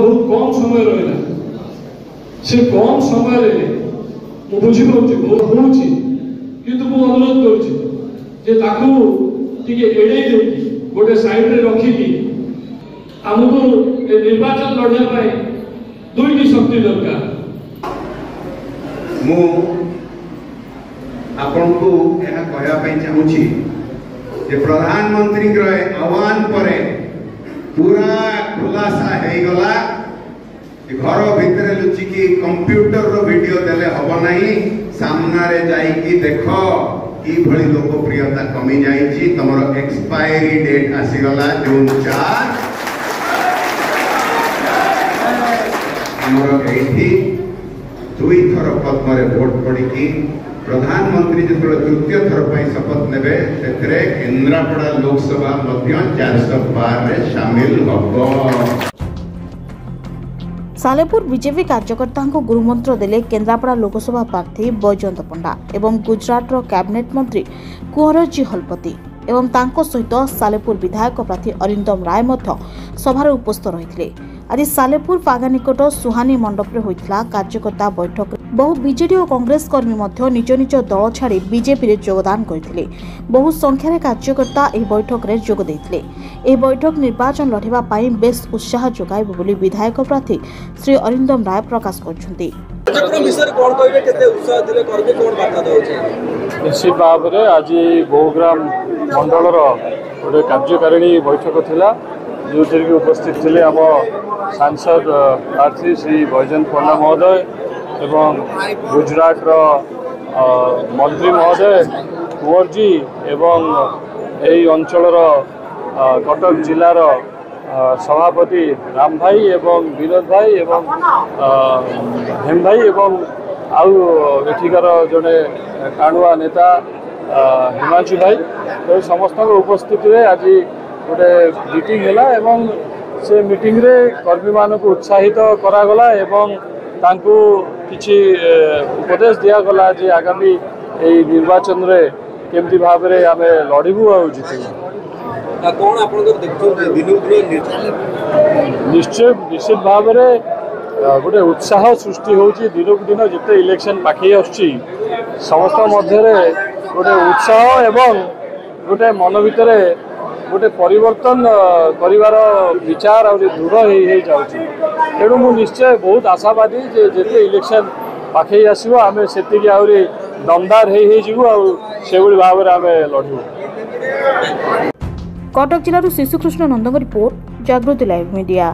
बहुत कम समय रहा से कम समय मु बुझीपार होची किंतु मु अनुरोध करुँचे एड़े गोटे साइड रे रखिकी आमको निर्वाचन लड़ाई दुईटी शक्ति दरकार। मु आपण को यह कहवाई चाहूँगी जे प्रधानमंत्री आह्वान पर पूरा खुलासा हो गला घर भितर लुचिकी कंप्यूटर रो वीडियो देले हब नहीं सामना रे जाइकी देख कि भली लोकप्रियता कमी जाइछि तमरो एक्सपायरी डेट आसीगला जून 4 हमरो एठी दुई थर पद्म रे वोट पड़ी प्रधानमंत्री जो तृतीय थर पर शपथ नेबे तेरे केन्द्रापड़ा लोकसभा मध्य 412 रे शामिल हब। सालेपुर बीजेपी कार्यकर्ता गुरुमंत्र देले केन्द्रापड़ा लोकसभा प्रार्थी बैजयंत पंडा एवं गुजरात कैबिनेट मंत्री कुंवरजी हलपति एवं तांको सहित सालेपुर विधायक प्रार्थी अरिंदम राय सभार उपस्थित रही। आज सालेपुर पागा निकट सुहानी मंडप में होता कार्यकर्ता बैठक बहु बीजेडी और कांग्रेस कर्मी निज निज दल छाड़ी बीजेपी में योगदान करते बहु संख्यार कार्यकर्ता यह बैठक में जोग देते। यह बैठक निर्वाचन लड़ाई बेस उत्साह जोगाइब बोली विधायक प्रार्थी श्री अरिंदम राय प्रकाश करछन्ति। निश्चित भाव में आज बहुग्राम मंडल गोटे कार्यकारिणी बैठक थिला जो उपस्थित थे आम सांसद प्रार्थी श्री बैजयंत पंडा महोदय एवं गुजरात मंत्री महोदय कुंवरजी एवं यही अंचल कटक जिलार सभापति राम भाई एवं विनोद भाई एवं हेम भाई एवं आउ एठिकार जड़े काणुआ नेता हिमांशु भाई तो समस्त उपस्थित आज गोटे मीटिंग है एवं से मीटिंग रे कर्मी मान को उत्साहित करागला एवं तांको किछि उपदेश दियागला जे आगामी एई निर्वाचन रे केमती भाव रे आमे लड़िबू आ जितबू कौन आपन देखो दिन निश्चित भाव रे गोटे उत्साह सृष्टि होची दिन दिन जिते इलेक्शन पाखे आछी समस्त मध्य गोटे उत्साह एवं गोटे मन भितर गोटे परिवर्तन करिवार विचार और दृढ़ हो जाउची। तेणु मु निश्चय बहुत आशावादी जे इलेक्शन पाखे आसो आम से दमदार हो भाव में आम लड़ू। कटक जिलूर शिशुकृष्ण नंदन रिपोर्ट जागृति लाइव मीडिया।